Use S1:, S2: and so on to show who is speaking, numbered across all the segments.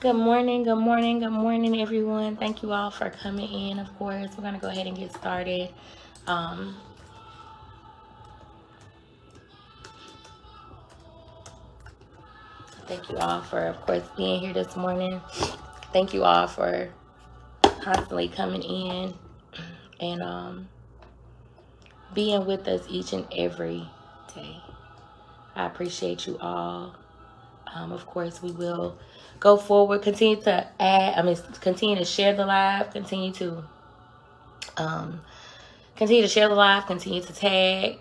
S1: Good morning, good morning, good morning, everyone. Thank you all for coming in. Of course, we're going to go ahead and get started. Um, thank you all for, of course, being here this morning. Thank you all for constantly coming in and being with us each and every day. I appreciate you all. Of course, we will go forward, continue to continue to share the live, um, continue to share the live, continue to tag.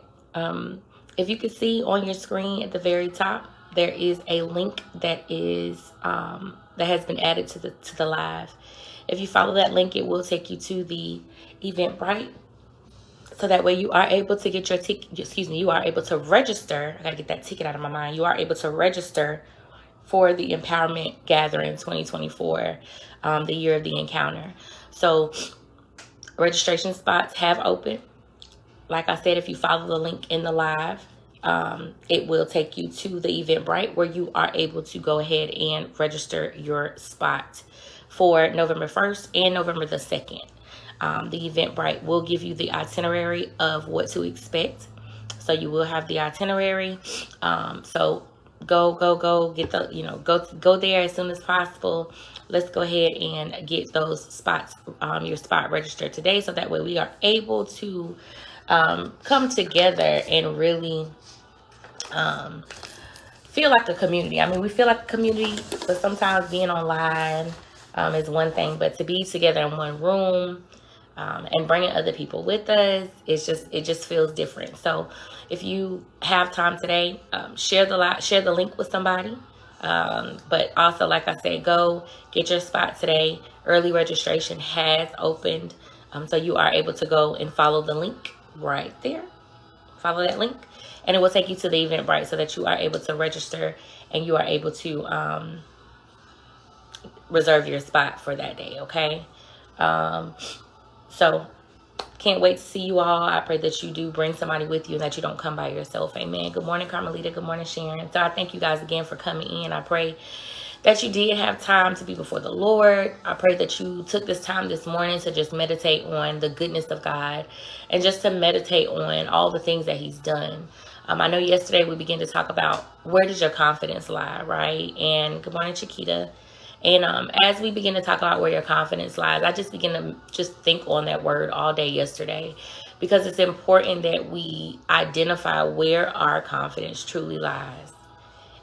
S1: If you can see on your screen at the very top, there is a link that has been added to the live. If you follow that link, it will take you to the Eventbrite. So that way you are able to get your ticket. Excuse me, you are able to register. I gotta get that ticket out of my mind. You are able to register for the Empowerment Gathering 2024, the year of the encounter. So registration spots have opened. Like I said, if you follow the link in the live, it will take you to the Eventbrite where you are able to go ahead and register your spot for November 1st and November the 2nd. The Eventbrite will give you the itinerary of what to expect. So you will have the itinerary. So go get go there as soon as possible. Let's go ahead and get those spots, your spot registered today, so that way we are able to come together and really feel like a community. I mean, we feel like a community, but sometimes being online is one thing, but to be together in one room and bringing other people with us, it just feels different. So if you have time today, share the link with somebody. But also, like I said, go get your spot today. Early registration has opened, so you are able to go and follow the link right there. Follow that link, and it will take you to the Eventbrite so that you are able to register and you are able to reserve your spot for that day. Okay. So can't wait to see you all. I pray that you do bring somebody with you and that you don't come by yourself. Amen. Good morning, Carmelita. Good morning, Sharon. So I thank you guys again for coming in. I pray that you did have time to be before the Lord. I pray that you took this time this morning to just meditate on the goodness of God and just to meditate on all the things that He's done. I know yesterday we began to talk about where does your confidence lie, right? And good morning, Chiquita. And as we begin to talk about where your confidence lies, I just begin to just think on that word all day yesterday, because it's important that we identify where our confidence truly lies.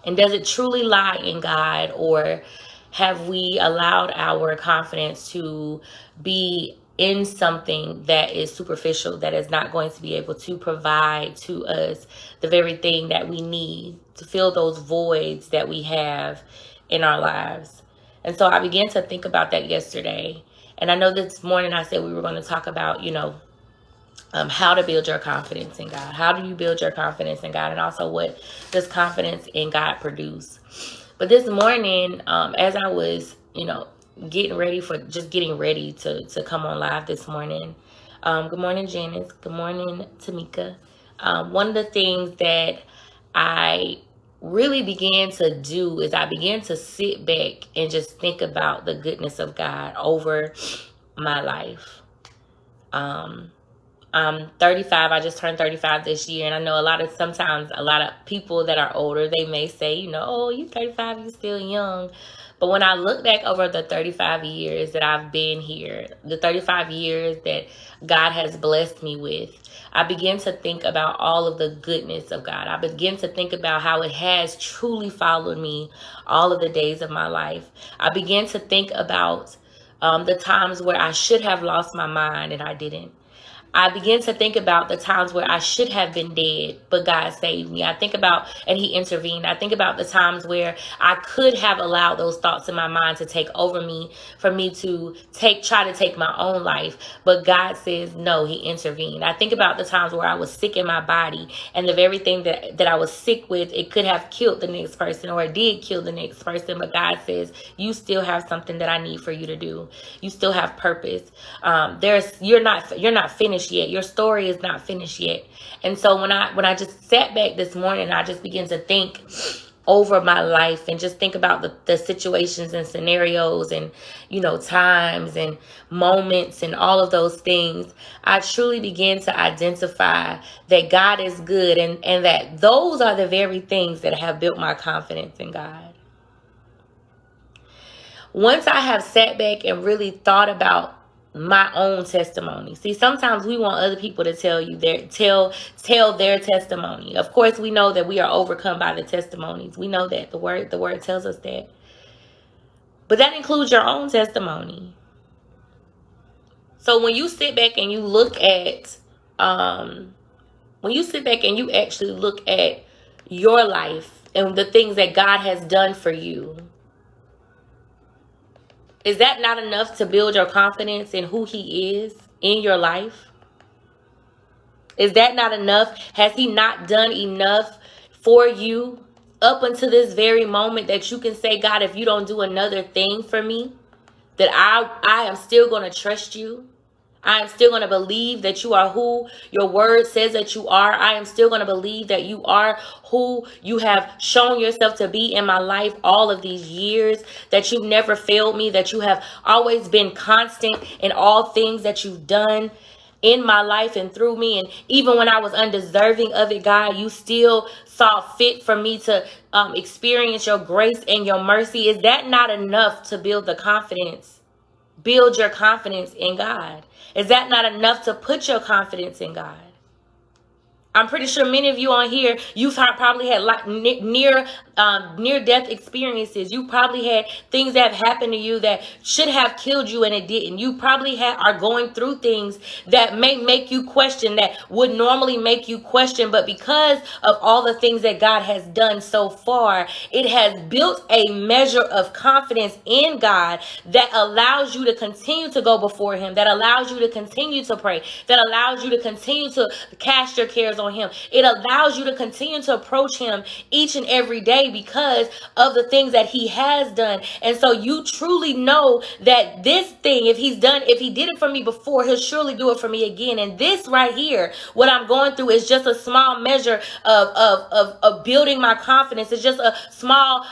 S1: And does it truly lie in God, or have we allowed our confidence to be in something that is superficial, that is not going to be able to provide to us the very thing that we need to fill those voids that we have in our lives? And so I began to think about that yesterday. And I know this morning I said we were going to talk about, how to build your confidence in God. How do you build your confidence in God? And also, what does confidence in God produce? But this morning, as I was, getting ready to come on live this morning. Good morning, Janice. Good morning, Tamika. One of the things that I really began to do is I began to sit back and just think about the goodness of God over my life. I'm 35. I just turned 35 this year. And I know sometimes a lot of people that are older, they may say, oh, you're 35, you're still young. But when I look back over the 35 years that I've been here, the 35 years that God has blessed me with, I begin to think about all of the goodness of God. I begin to think about how it has truly followed me all of the days of my life. I begin to think about the times where I should have lost my mind and I didn't. I begin to think about the times where I should have been dead, but God saved me. I think about, and He intervened. I think about the times where I could have allowed those thoughts in my mind to take over me, for me to try to take my own life. But God says, no, He intervened. I think about the times where I was sick in my body, and the very thing that I was sick with, it could have killed the next person, or it did kill the next person. But God says, you still have something that I need for you to do. You still have purpose. You're not finished yet. Your story is not finished yet. And so when I just sat back this morning, I just began to think over my life and just think about the situations and scenarios and, times and moments and all of those things, I truly began to identify that God is good, and that those are the very things that have built my confidence in God. Once I have sat back and really thought about my own testimony. See, sometimes we want other people to tell their testimony. Of course, we know that we are overcome by the testimonies. We know that the word tells us that. But that includes your own testimony. So when you sit back and you look at when you sit back and you actually look at your life and the things that God has done for you, is that not enough to build your confidence in who He is in your life? Is that not enough? Has He not done enough for you up until this very moment that you can say, God, if you don't do another thing for me, that I am still going to trust you? I am still going to believe that you are who your word says that you are. I am still going to believe that you are who you have shown yourself to be in my life all of these years, that you've never failed me, that you have always been constant in all things that you've done in my life and through me. And even when I was undeserving of it, God, you still saw fit for me to experience your grace and your mercy. Is that not enough to build the confidence? Build your confidence in God. Is that not enough to put your confidence in God? I'm pretty sure many of you on here, you've probably had near death experiences. You probably had things that have happened to you that should have killed you and it didn't. You probably are going through things that may make you question, that would normally make you question. But because of all the things that God has done so far, it has built a measure of confidence in God that allows you to continue to go before Him, that allows you to continue to pray, that allows you to continue to cast your cares on Him. It allows you to continue to approach Him each and every day because of the things that He has done. And so you truly know that this thing, if He did it for me before, He'll surely do it for me again. And this right here, what I'm going through, is just a small measure of building my confidence. It's just a small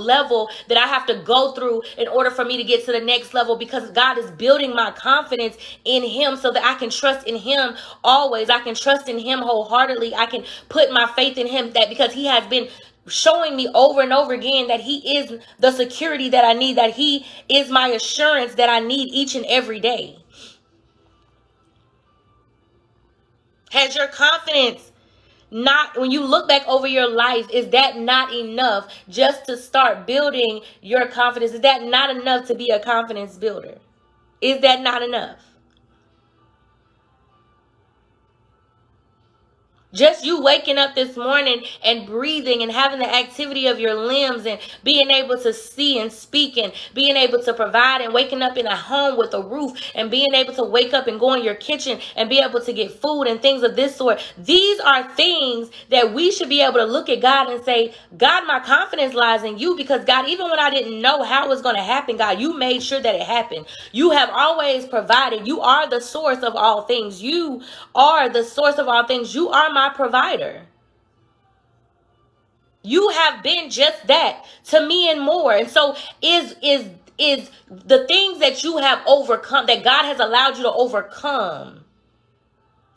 S1: level that I have to go through in order for me to get to the next level, because God is building my confidence in Him so that I can trust in Him always. I can trust in Him wholeheartedly. I can put my faith in Him, that because He has been showing me over and over again that He is the security that I need, that He is my assurance that I need each and every day. Has your confidence not, when you look back over your life, is that not enough just to start building your confidence? Is that not enough to be a confidence builder? Is that not enough? Just you waking up this morning and breathing and having the activity of your limbs and being able to see and speak and being able to provide, and waking up in a home with a roof and being able to wake up and go in your kitchen and be able to get food and things of this sort. These are things that we should be able to look at God and say, God, my confidence lies in you, because God, even when I didn't know how it was going to happen, God, you made sure that it happened. You have always provided. You are the source of all things. You are the source of all things. You are my provider. You have been just that to me and more. And so is the things that you have overcome, that God has allowed you to overcome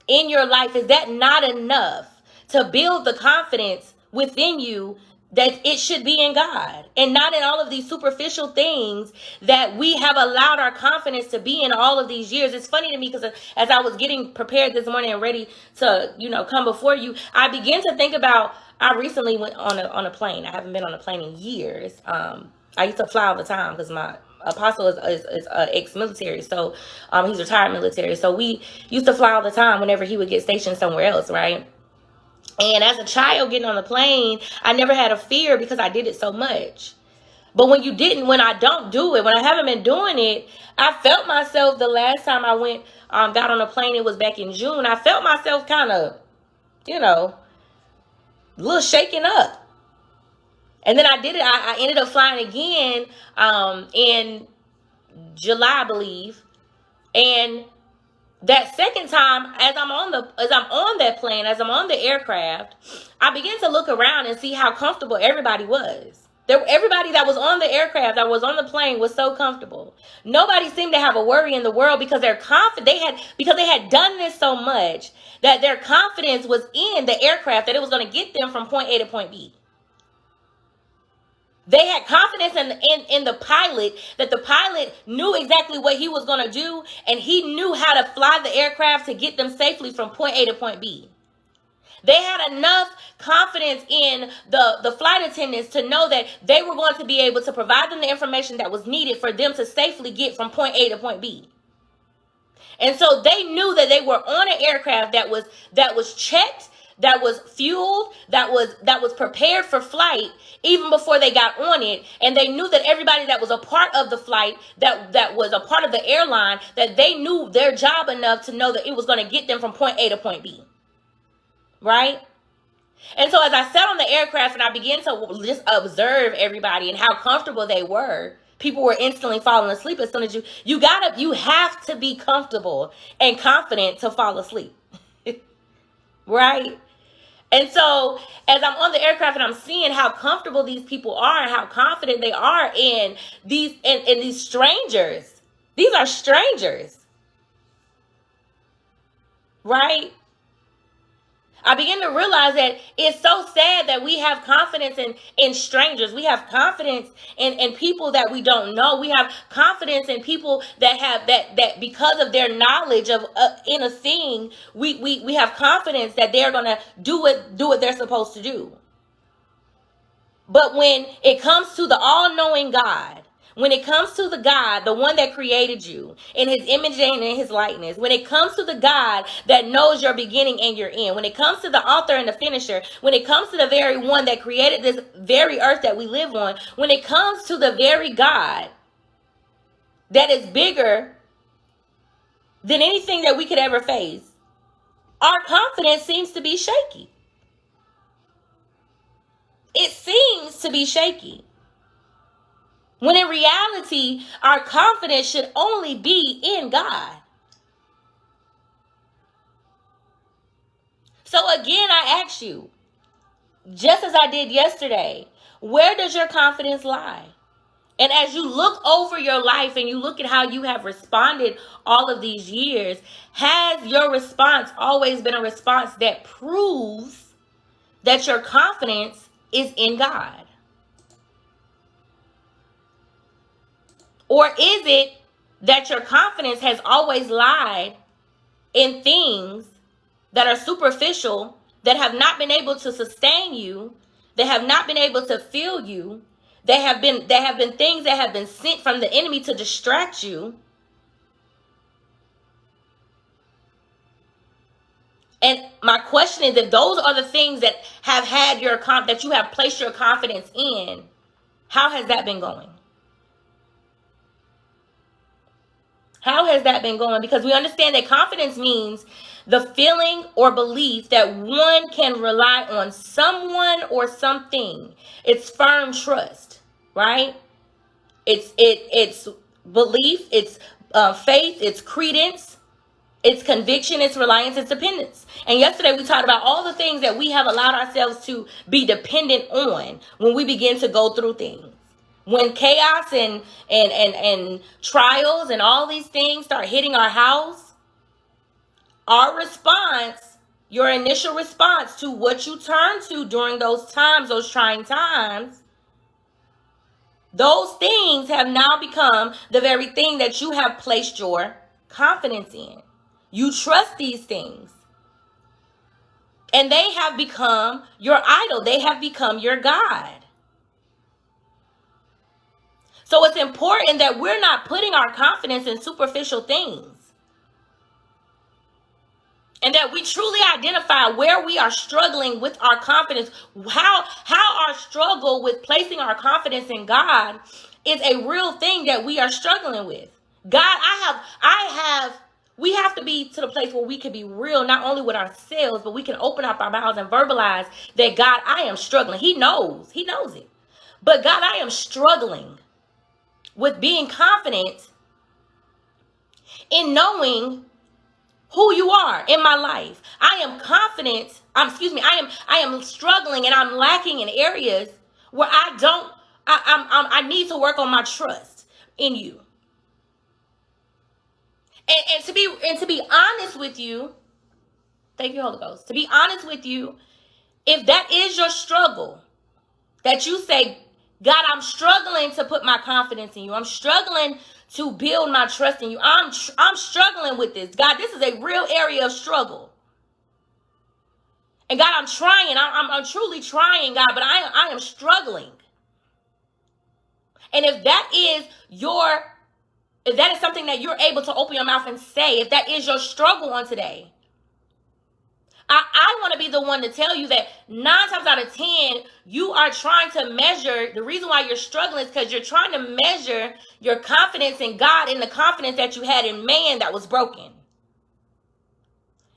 S1: in your life, is that not enough to build the confidence within you that it should be in God, and not in all of these superficial things that we have allowed our confidence to be in all of these years? It's funny to me, because as I was getting prepared this morning and ready to, come before you, I began to think about, I recently went on a plane. I haven't been on a plane in years. I used to fly all the time because my apostle is ex-military, so he's retired military. So we used to fly all the time whenever he would get stationed somewhere else, right? And as a child getting on the plane, I never had a fear because I did it so much. But when I don't do it, when I haven't been doing it, I felt myself, the last time I got on a plane, it was back in June. I felt myself kind of, a little shaken up. And then I did it. I ended up flying again in July, I believe. And that second time, as I'm on that plane, as I'm on the aircraft, I began to look around and see how comfortable everybody was. Everybody that was on the aircraft, that was on the plane, was so comfortable. Nobody seemed to have a worry in the world because they're confident. Because they had done this so much that their confidence was in the aircraft that it was going to get them from point A to point B. They had confidence in the pilot, that the pilot knew exactly what he was going to do, and he knew how to fly the aircraft to get them safely from point A to point B. They had enough confidence in the flight attendants to know that they were going to be able to provide them the information that was needed for them to safely get from point A to point B. And so they knew that they were on an aircraft that was checked, that was fueled, that was prepared for flight even before they got on it. And they knew that everybody that was a part of the flight, that was a part of the airline, that they knew their job enough to know that it was going to get them from point A to point B. Right? And so as I sat on the aircraft and I began to just observe everybody and how comfortable they were, people were instantly falling asleep as soon as you have to be comfortable and confident to fall asleep. Right? And so as I'm on the aircraft and I'm seeing how comfortable these people are and how confident they are in these strangers. These are strangers. Right? I begin to realize that it's so sad that we have confidence in strangers. We have confidence in people that we don't know. We have confidence in people that have that because of their knowledge of in a thing, we have confidence that they're gonna do what they're supposed to do. But when it comes to the all-knowing God, when it comes to the God, the one that created you in his image and in his likeness, when it comes to the God that knows your beginning and your end, when it comes to the author and the finisher, when it comes to the very one that created this very earth that we live on, when it comes to the very God that is bigger than anything that we could ever face, our confidence seems to be shaky. It seems to be shaky. When in reality, our confidence should only be in God. So again, I ask you, just as I did yesterday, where does your confidence lie? And as you look over your life and you look at how you have responded all of these years, has your response always been a response that proves that your confidence is in God? Or is it that your confidence has always lied in things that are superficial, that have not been able to sustain you, that have not been able to fill you, that have been things that have been sent from the enemy to distract you? And my question is, if those are the things that have had that you have placed your confidence in, how has that been going? How has that been going? Because we understand that confidence means the feeling or belief that one can rely on someone or something. It's firm trust, right? It's belief, it's faith, it's credence, it's conviction, it's reliance, it's dependence. And yesterday we talked about all the things that we have allowed ourselves to be dependent on when we begin to go through things. When chaos and trials and all these things start hitting our house, our response, your initial response to what you turn to during those times, those trying times, those things have now become the very thing that you have placed your confidence in. You trust these things. And they have become your idol. They have become your God. So it's important that we're not putting our confidence in superficial things. And that we truly identify where we are struggling with our confidence. How our struggle with placing our confidence in God is a real thing that we are struggling with. God, we have to be to the place where we can be real, not only with ourselves, but we can open up our mouths and verbalize that, God, I am struggling. He knows it. But God, I am struggling with being confident in knowing who you are in my life. I am confident. I am struggling and I'm lacking in areas where I need to work on my trust in you. And to be honest with you, thank you, Holy Ghost. To be honest with you, if that is your struggle, that you say, God, I'm struggling to put my confidence in you. I'm struggling to build my trust in you. I'm struggling with this. God, this is a real area of struggle. And God, I'm trying. I'm truly trying, God, but I am struggling. And if that is something that you're able to open your mouth and say, if that is your struggle on today, I want to be the one to tell you that 9 times out of 10, you are trying to measure. The reason why you're struggling is because you're trying to measure your confidence in God and the confidence that you had in man that was broken.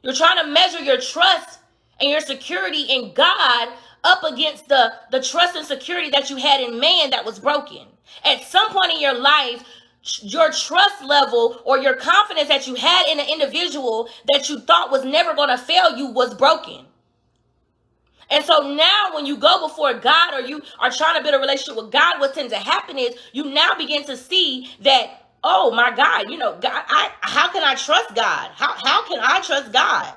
S1: You're trying to measure your trust and your security in God up against the trust and security that you had in man that was broken. At some point in your life, your trust level or your confidence that you had in an individual that you thought was never going to fail you was broken. And so now when you go before God or you are trying to build a relationship with God, what tends to happen is you now begin to see that, oh my God, God, how can I trust God? How can I trust God?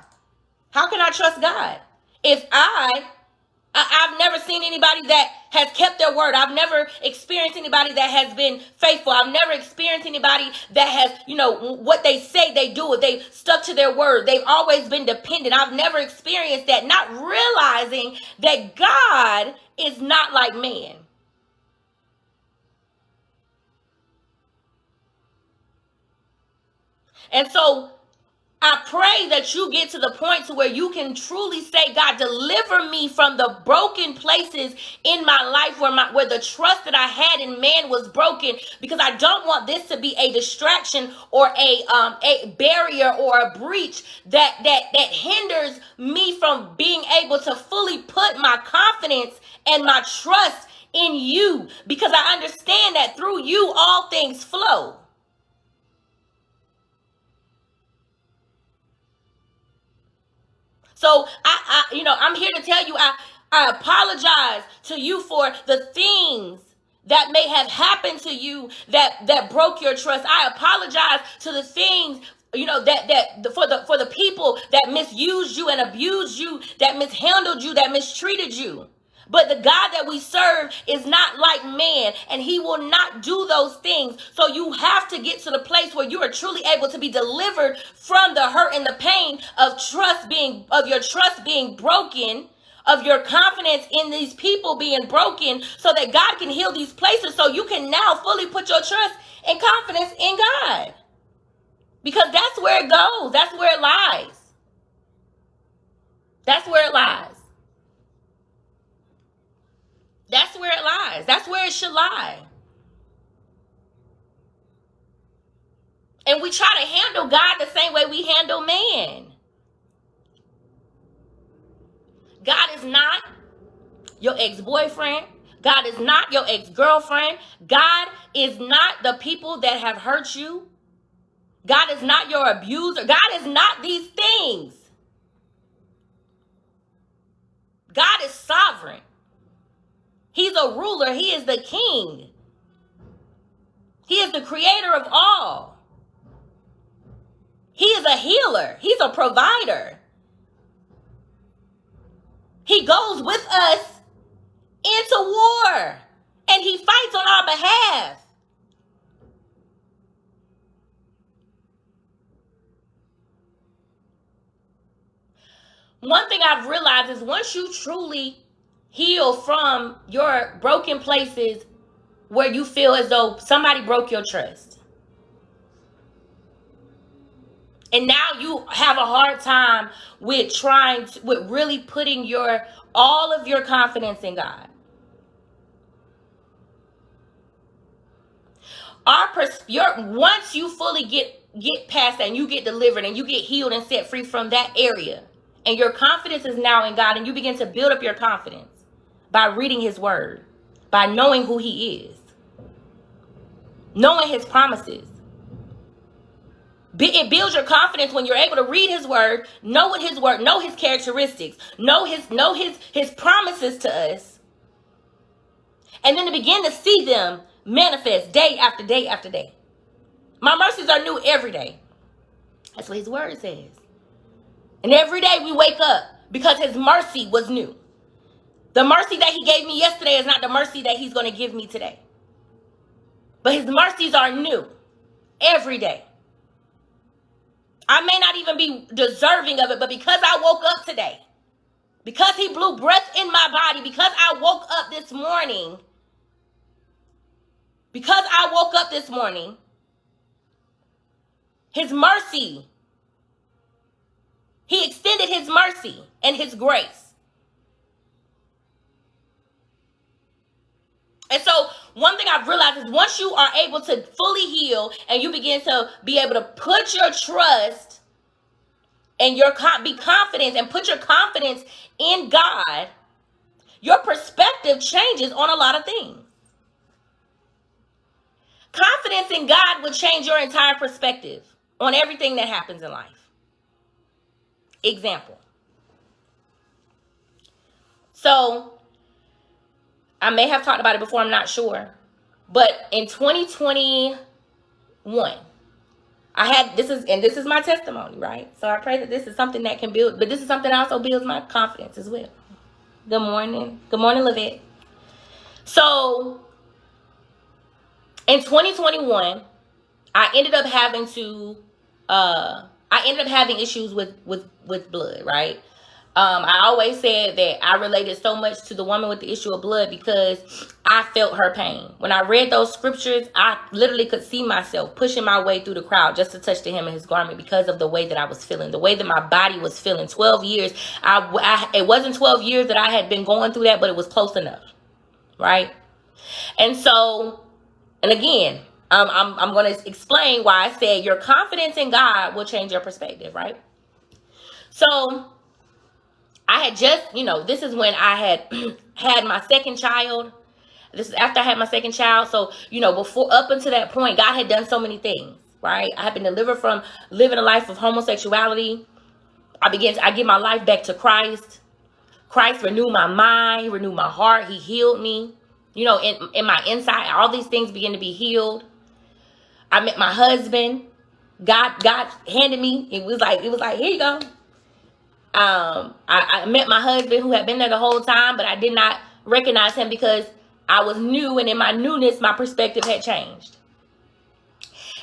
S1: How can I trust God? If I've never seen anybody that has kept their word. I've never experienced anybody that has been faithful. I've never experienced anybody that has, what they say they do. If they've stuck to their word, they've always been dependent. I've never experienced that, not realizing that God is not like man. And so I pray that you get to the point to where you can truly say, God, deliver me from the broken places in my life where the trust that I had in man was broken, because I don't want this to be a distraction or a barrier or a breach that hinders me from being able to fully put my confidence and my trust in you, because I understand that through you all things flow. So I'm here to tell you, I apologize to you for the things that may have happened to you that broke your trust. I apologize to the things, that for the people that misused you and abused you, that mishandled you, that mistreated you. But the God that we serve is not like man, and he will not do those things. So you have to get to the place where you are truly able to be delivered from the hurt and the pain of your trust being broken, of your confidence in these people being broken, so that God can heal these places, so you can now fully put your trust and confidence in God. Because that's where it goes. That's where it lies. That's where it lies. That's where it lies. That's where it should lie. And we try to handle God the same way we handle man. God is not your ex-boyfriend. God is not your ex-girlfriend. God is not the people that have hurt you. God is not your abuser. God is not these things. God is sovereign. He's a ruler. He is the king. He is the creator of all. He is a healer. He's a provider. He goes with us into war, and he fights on our behalf. One thing I've realized is once you truly heal from your broken places where you feel as though somebody broke your trust, and now you have a hard time with with really putting all of your confidence in God. Once you fully get past that and you get delivered and you get healed and set free from that area, and your confidence is now in God, and you begin to build up your confidence by reading his word, by knowing who he is, knowing his promises, It builds your confidence when you're able to read his word, know what his word, know his characteristics, know his promises to us, and then to begin to see them manifest day after day after day. My mercies are new every day. That's what his word says. And every day we wake up because his mercy was new. The mercy that he gave me yesterday is not the mercy that he's going to give me today. But his mercies are new every day. I may not even be deserving of it, but because I woke up today, because he blew breath in my body, because I woke up this morning, his mercy, he extended his mercy and his grace. And so one thing I've realized is once you are able to fully heal and you begin to be able to put your trust and be confident and put your confidence in God, your perspective changes on a lot of things. Confidence in God will change your entire perspective on everything that happens in life. Example. So, I may have talked about it before, I'm not sure. But in 2021, this is my testimony, right? So I pray that this is something that can build, but this is something that also builds my confidence as well. Good morning. Good morning, Livette. So in 2021, I ended up having issues with blood, right? I always said that I related so much to the woman with the issue of blood because I felt her pain. When I read those scriptures, I literally could see myself pushing my way through the crowd just to touch the hem of his garment because of the way that I was feeling, the way that my body was feeling. 12 years, it wasn't 12 years that I had been going through that, but it was close enough, right? And so, and again, I'm going to explain why I said your confidence in God will change your perspective, right? So I had just, this is when I had had my second child. This is after I had my second child. So, before, up until that point, God had done so many things, right? I had been delivered from living a life of homosexuality. I give my life back to Christ. Christ renewed my mind, renewed my heart. He healed me. In my inside, all these things began to be healed. I met my husband. God handed me, it was like, here you go. I met my husband who had been there the whole time, but I did not recognize him because I was new, and in my newness, my perspective had changed.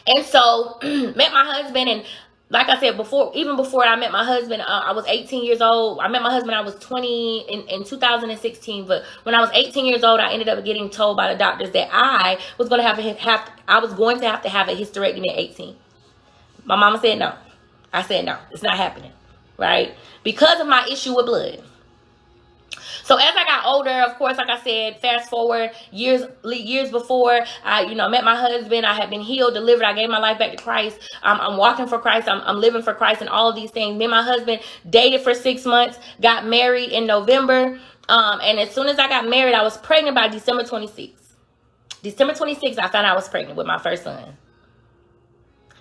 S1: And so, met my husband, and like I said before, even before I met my husband, I was 18 years old. I met my husband, I was 20 in 2016, but when I was 18 years old, I ended up getting told by the doctors that I was going to have to have a hysterectomy at 18. My mama said no. I said no, it's not happening, right? Because of my issue with blood. So as I got older, of course, like I said, fast forward years before I, met my husband, I had been healed, delivered. I gave my life back to Christ. I'm walking for Christ. I'm living for Christ and all of these things. Me and my husband dated for 6 months, got married in November. And as soon as I got married, I was pregnant by December 26th. December 26th, I found out I was pregnant with my first son.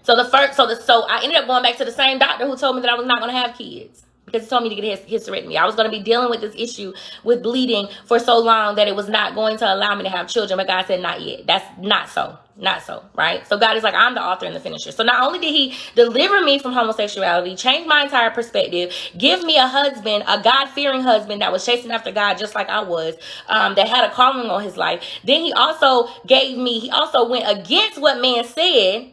S1: So I ended up going back to the same doctor who told me that I was not going to have kids. Because he told me to get a hysterectomy. I was going to be dealing with this issue with bleeding for so long that it was not going to allow me to have children. But God said, not yet. That's not so. Not so, right? So God is like, I'm the author and the finisher. So not only did he deliver me from homosexuality, change my entire perspective, give me a husband, a God-fearing husband that was chasing after God just like I was, that had a calling on his life. Then he also went against what man said,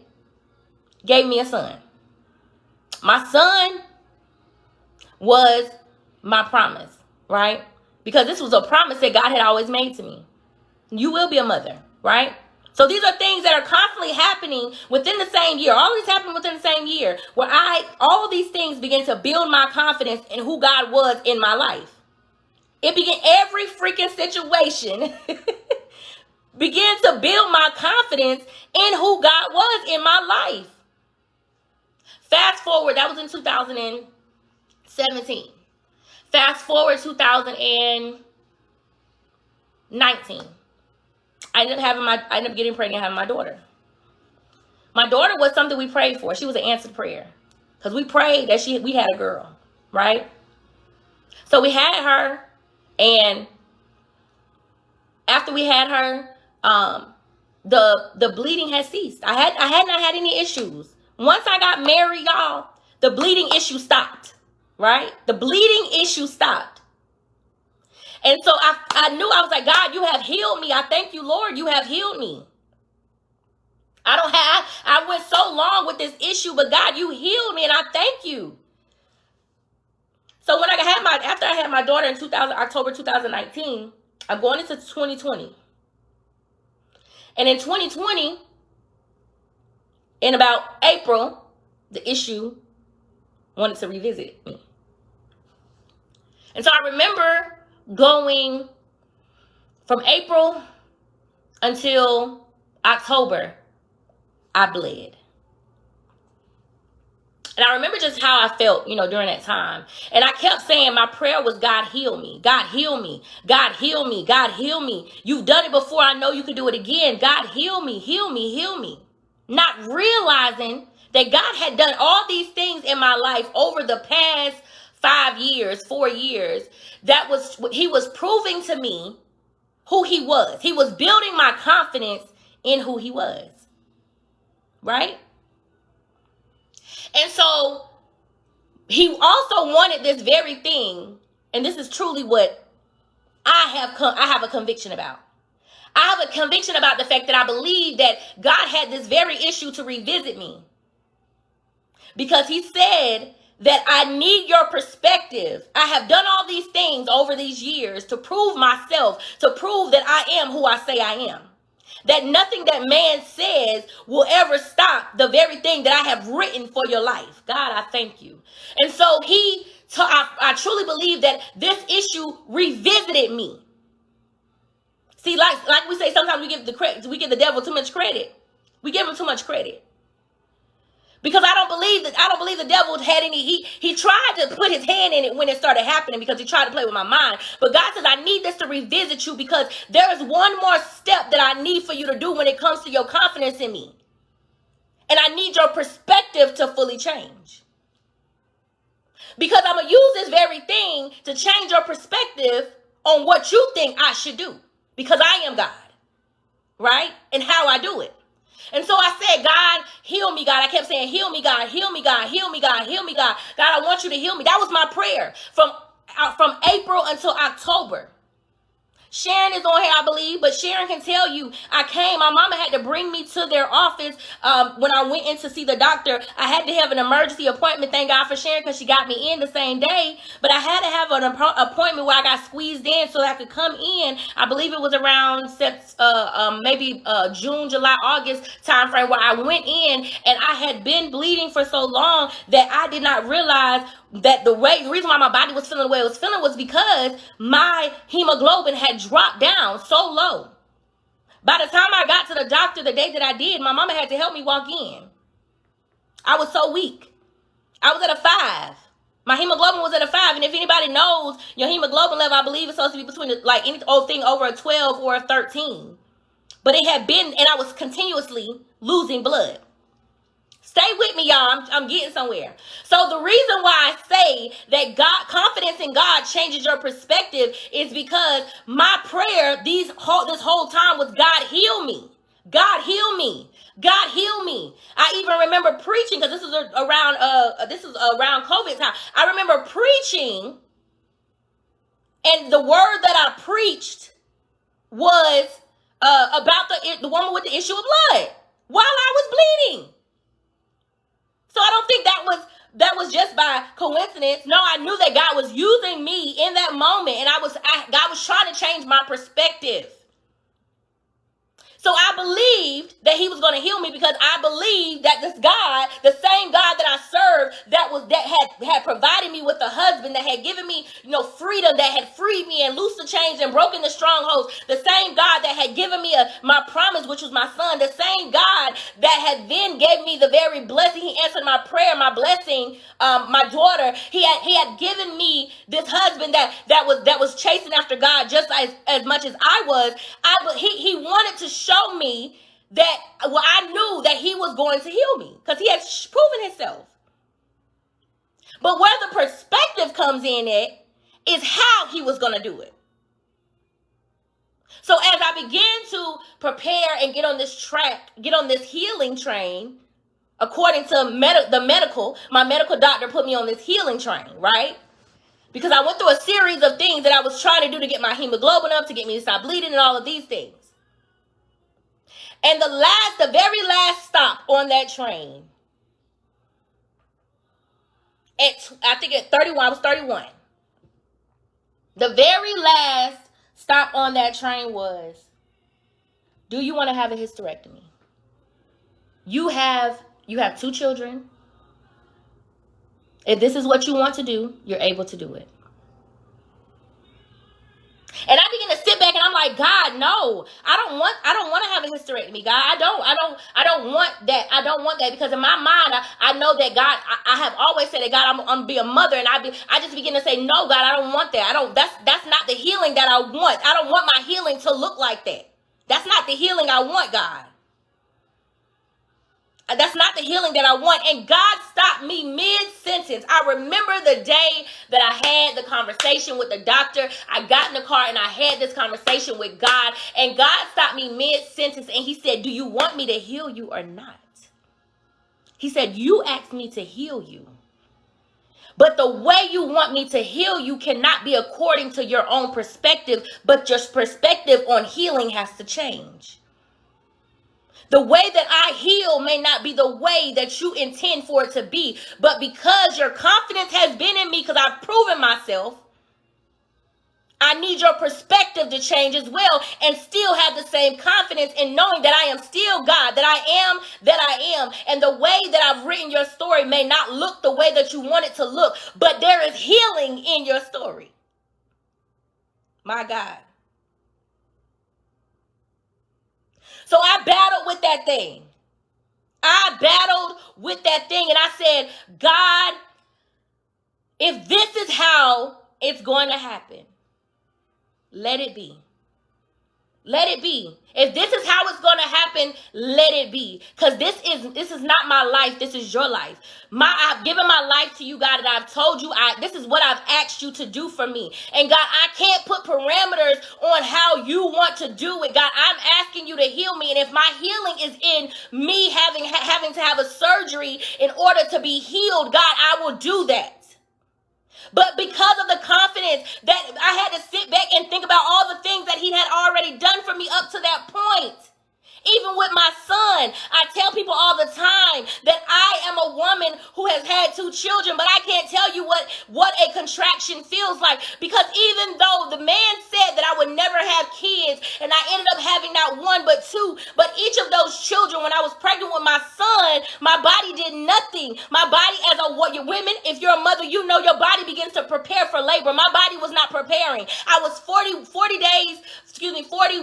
S1: gave me a son. My son was my promise, right? Because this was a promise that God had always made to me. You will be a mother, right? So these are things that are constantly happening within the same year. All these happening within the same year where all these things begin to build my confidence in who God was in my life. It began, every freaking situation began to build my confidence in who God was in my life. Fast forward, that was in 2017. Fast forward 2019. I ended up getting pregnant, having my daughter. My daughter was something we prayed for. She was an answered prayer. Because we prayed that we had a girl, right? So we had her, and after we had her, the bleeding had ceased. I had not had any issues. Once I got married, y'all, the bleeding issue stopped, right? The bleeding issue stopped. And so I knew, I was like, God, you have healed me. I thank you, Lord, you have healed me. I went so long with this issue, but God, you healed me, and I thank you. So when after I had my daughter in October 2019, I'm going into 2020. And in 2020, in about April, the issue wanted to revisit me. And so I remember going from April until October, I bled. And I remember just how I felt, during that time. And I kept saying, my prayer was, God, heal me. God, heal me. God, heal me. God, heal me. You've done it before. I know you can do it again. God, heal me. Heal me. Heal me. Not realizing that God had done all these things in my life over the past 5 years, 4 years. He was proving to me who he was. He was building my confidence in who he was. Right? And so he also wanted this very thing, and this is truly what I have a conviction about. I have a conviction about the fact that I believe that God had this very issue to revisit me. Because he said that I need your perspective. I have done all these things over these years to prove myself, to prove that I am who I say I am. That nothing that man says will ever stop the very thing that I have written for your life. God, I thank you. And so I truly believe that this issue revisited me. See, like we say, sometimes we give the devil too much credit. We give him too much credit. Because I don't believe the devil had any, he tried to put his hand in it when it started happening, because he tried to play with my mind. But God says, I need this to revisit you, because there is one more step that I need for you to do when it comes to your confidence in me. And I need your perspective to fully change. Because I'm going to use this very thing to change your perspective on what you think I should do. Because I am God. Right? And how I do it. And so I said, God, heal me, God. I kept saying, heal me, God, heal me, God, heal me, God, heal me, God. God, I want you to heal me. That was my prayer from April until October. Sharon is on here, I believe, but Sharon can tell you, my mama had to bring me to their office when I went in to see the doctor. I had to have an emergency appointment, thank God for Sharon, because she got me in the same day. But I had to have an appointment where I got squeezed in so I could come in. I believe it was around maybe June, July, August time frame, where I went in, and I had been bleeding for so long that I did not realize that the reason why my body was feeling the way it was feeling was because my hemoglobin had dropped down so low. By the time I got to the doctor the day that I did, my mama had to help me walk in. I was so weak. I was at a 5. My hemoglobin was at a 5. And if anybody knows your hemoglobin level, I believe it's supposed to be between any old thing over a 12 or a 13. But it had been, and I was continuously losing blood. Stay with me, y'all. I'm getting somewhere. So the reason why I say that confidence in God changes your perspective is because my prayer this whole time was, God, heal me. God, heal me. God, heal me. I even remember preaching, because this is around COVID time. I remember preaching, and the word that I preached was about the woman with the issue of blood while I was bleeding. So I don't think that was just by coincidence. No, I knew that God was using me in that moment, and God was trying to change my perspective. So I believed that he was going to heal me, because I believed that this God, the same God that I served, that had provided me with a husband, that had given me, freedom, that had freed me and loosed the chains and broken the strongholds, the same God that had given me my promise, which was my son, the same God that had then gave me the very blessing. He answered my prayer, my blessing, my daughter. He had given me this husband that was chasing after God just as much as I was. He wanted to show me I knew that he was going to heal me because he had proven himself. But where the perspective comes in at is how he was going to do it. So as I began to prepare and get on this track, get on this healing train, according to my medical doctor put me on this healing train, right? Because I went through a series of things that I was trying to do to get my hemoglobin up, to get me to stop bleeding and all of these things. And the very last stop on that train, I think at 31, I was 31. The very last stop on that train was, do you want to have a hysterectomy? You have 2 children. If this is what you want to do, you're able to do it. And I begin to sit back and I'm like, God, no, I don't want to have a hysterectomy, God. I don't want that. I don't want that, because in my mind, I know that God, I have always said that God, I'm gonna be a mother, and I just begin to say, no, God, I don't want that. That's not the healing that I want. I don't want my healing to look like that. That's not the healing I want, God. That's not the healing that I want. And God stopped me mid-sentence. I remember the day that I had the conversation with the doctor. I got in the car and I had this conversation with God. And God stopped me mid-sentence and he said, do you want me to heal you or not? He said, you asked me to heal you. But the way you want me to heal you cannot be according to your own perspective, but your perspective on healing has to change. The way that I heal may not be the way that you intend for it to be, but because your confidence has been in me, because I've proven myself, I need your perspective to change as well and still have the same confidence in knowing that I am still God, that I am. And the way that I've written your story may not look the way that you want it to look, but there is healing in your story. My God. So I battled with that thing. And I said, God, if this is how it's going to happen, let it be. Let it be. If this is how it's going to happen, let it be. Because this is not my life. This is your life. I've given my life to you, God, and I've told you this is what I've asked you to do for me. And God, I can't put parameters on how you want to do it. God, I'm asking you to heal me. And if my healing is in me having to have a surgery in order to be healed, God, I will do that. But because of the confidence that I had to sit back and think about all the things that he had already done for me up to that point. Even with my son, I tell people all the time that I am a woman who has had 2 children, but I can't tell you what a contraction feels like, because even though the man said that I would never have kids, and I ended up having not 1 but 2, but each of those children, when I was pregnant with my son, my body did nothing. My body, women, if you're a mother, you know your body begins to prepare for labor. My body was not preparing. I was 40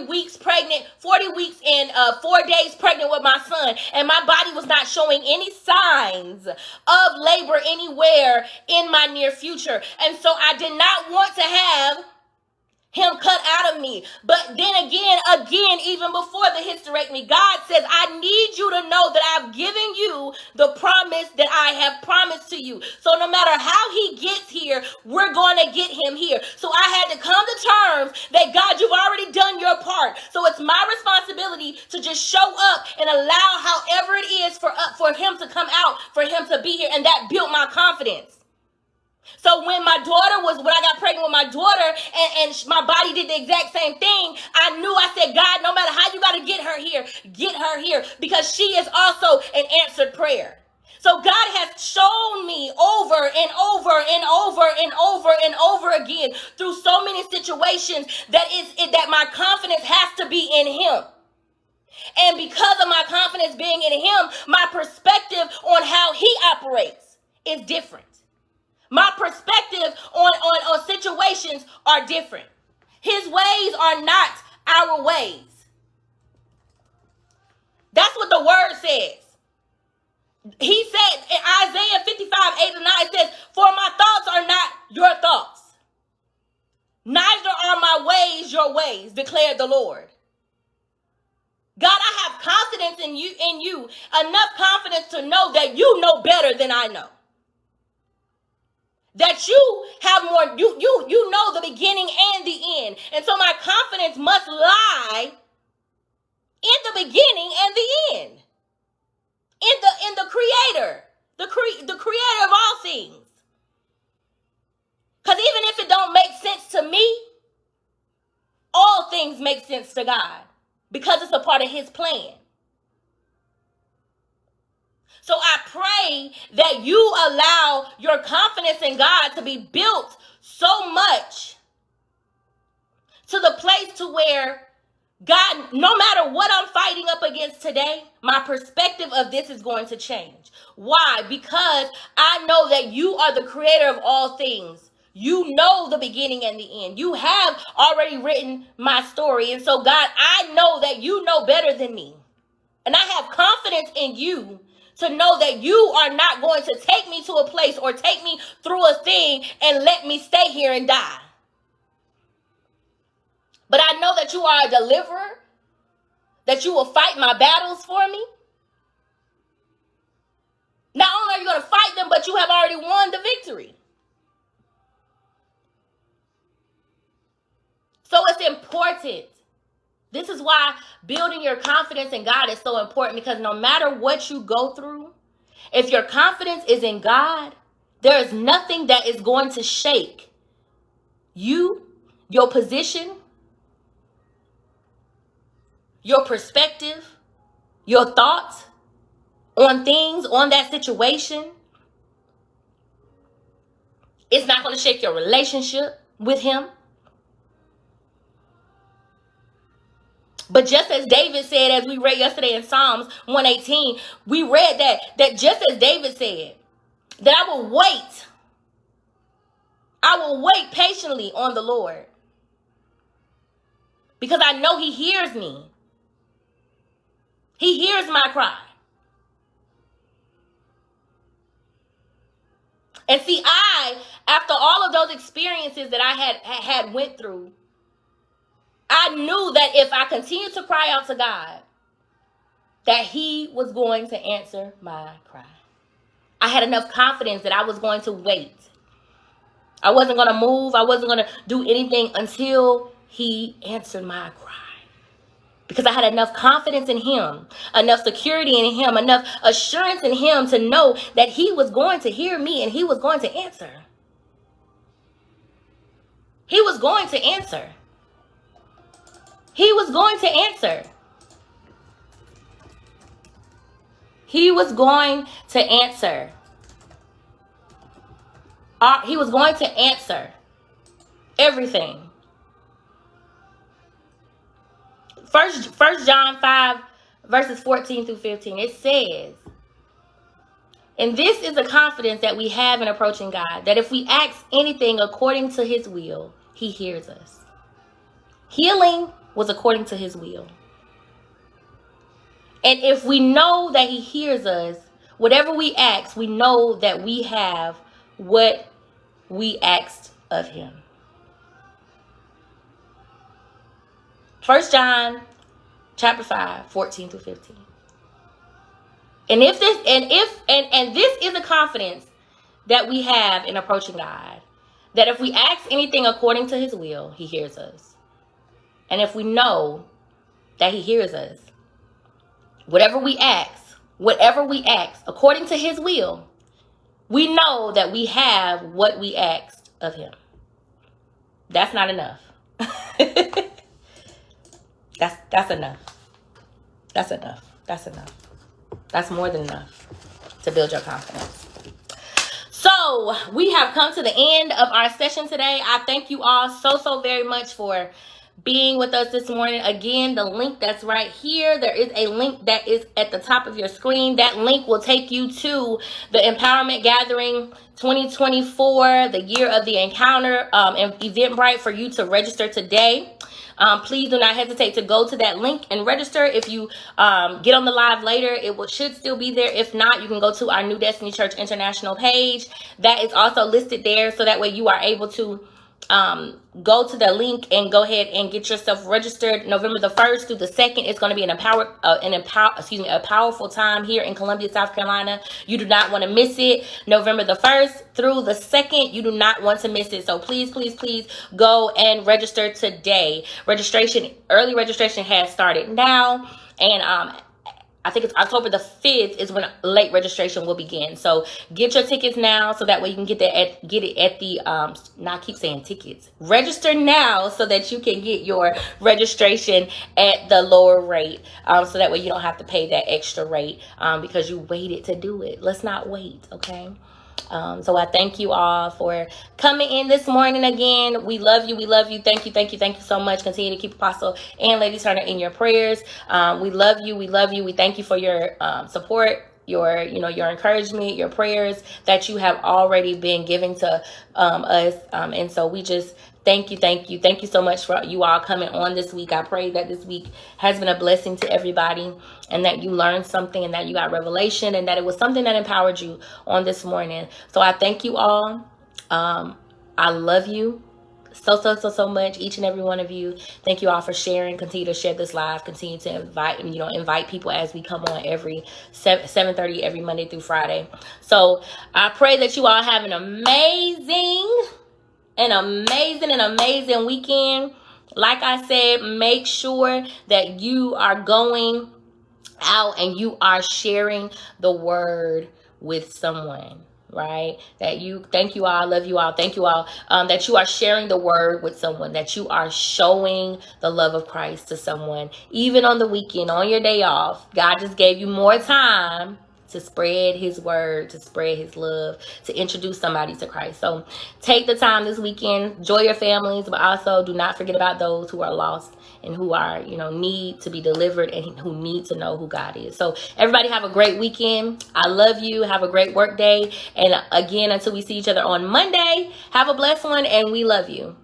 S1: weeks pregnant, 40 weeks and 4 days pregnant with my son, and my body was not showing any signs of labor anywhere in my near future. And so I did not want to have him cut out of me. But then again, even before the hysterectomy, God says, I need you to know that I've given you the promise that I have promised to you. So no matter how he gets here, we're going to get him here. So I had to come to terms that, God, you've already done your part. So it's my responsibility to just show up and allow however it is for him to come out, for him to be here. And that built my confidence. So when I got pregnant with my daughter and my body did the exact same thing, I said, God, no matter how you got to get her here, because she is also an answered prayer. So God has shown me over and over and over and over and over again through so many situations that my confidence has to be in him. And because of my confidence being in him, my perspective on how he operates is different. My perspective on situations are different. His ways are not our ways. That's what the word says. He said in Isaiah 55:8-9, it says, for my thoughts are not your thoughts, neither are my ways your ways, declared the Lord. God, I have confidence in you, enough confidence to know that you know better than I know. That you have more, you know the beginning and the end. And so my confidence must lie in the beginning and the end. In the creator, the creator of all things. Because even if it don't make sense to me, all things make sense to God because it's a part of his plan. So I pray that you allow your confidence in God to be built so much to the place to where God, no matter what I'm fighting up against today, my perspective of this is going to change. Why? Because I know that you are the creator of all things. You know the beginning and the end. You have already written my story. And so, God, I know that you know better than me. And I have confidence in you to know that you are not going to take me to a place or take me through a thing and let me stay here and die. But I know that you are a deliverer, that you will fight my battles for me. Not only are you going to fight them, but you have already won the victory. So it's important. This is why building your confidence in God is so important, because no matter what you go through, if your confidence is in God, there is nothing that is going to shake you, your position, your perspective, your thoughts on things, on that situation. It's not going to shake your relationship with him. But just as David said, as we read yesterday in Psalms 118, we read that just as David said, that I will wait patiently on the Lord, because I know he hears me. He hears my cry. And see, after all of those experiences that I had went through, I knew that if I continued to cry out to God, that he was going to answer my cry. I had enough confidence that I was going to wait. I wasn't going to move. I wasn't going to do anything until he answered my cry. Because I had enough confidence in him, enough security in him, enough assurance in him to know that he was going to hear me and he was going to answer. He was going to answer. He was going to answer. He was going to answer. He was going to answer everything. First John 5, verses 14 through 15. It says, and this is the confidence that we have in approaching God, that if we ask anything according to his will, he hears us. Healing was according to his will. And if we know that he hears us, whatever we ask, we know that we have what we asked of him. 1 John chapter 5, 14 through 15. And this is a confidence that we have in approaching God, that if we ask anything according to his will, he hears us. And if we know that he hears us, whatever we ask according to his will, we know that we have what we asked of him. That's not enough. That's enough. That's enough. That's enough. That's more than enough to build your confidence. So we have come to the end of our session today. I thank you all so very much for being with us this morning. Again, the link that's right here, there is a link that is at the top of your screen. That link will take you to the Empowerment Gathering 2024, the year of the encounter, and Eventbrite for you to register today. Please do not hesitate to go to that link and register. If you get on the live later, it should still be there. If not, you can go to our New Destiny Church International page. That is also listed there, so that way you are able to go to the link and go ahead and get yourself registered. November the 1st through the 2nd, it's going to be a powerful time here in Columbia, South Carolina. You do not want to miss it. November the 1st through the 2nd, you do not want to miss it. So please, please, please go and register today. Early registration has started now, and I think it's October the 5th is when late registration will begin. So get your tickets now so that way you can get it at the I keep saying tickets. Register now so that you can get your registration at the lower rate. So that way you don't have to pay that extra rate because you waited to do it. Let's not wait, okay? So I thank you all for coming in this morning again. We love you. We love you. Thank you. Thank you. Thank you so much. Continue to keep Apostle and Lady Turner in your prayers. We love you. We love you. We thank you for your support, your encouragement, your prayers that you have already been giving to us. And so we just thank you so much for you all coming on this week. I pray that this week has been a blessing to everybody, and that you learned something, and that you got revelation, and that it was something that empowered you on this morning. So I thank you all. I love you so much, each and every one of you. Thank you all for sharing. Continue to share this live. Continue to invite people as we come on every 7:30 every Monday through Friday. So I pray that you all have an amazing weekend. Like I said, make sure that you are going out and you are sharing the word with someone, right? Thank you all, love you all, thank you all, that you are sharing the word with someone, that you are showing the love of Christ to someone, even on the weekend, on your day off. God just gave you more time to spread his word, to spread his love, to introduce somebody to Christ. So take the time this weekend, enjoy your families, but also do not forget about those who are lost and who are, need to be delivered and who need to know who God is. So everybody have a great weekend. I love you. Have a great work day. And again, until we see each other on Monday, have a blessed one, and we love you.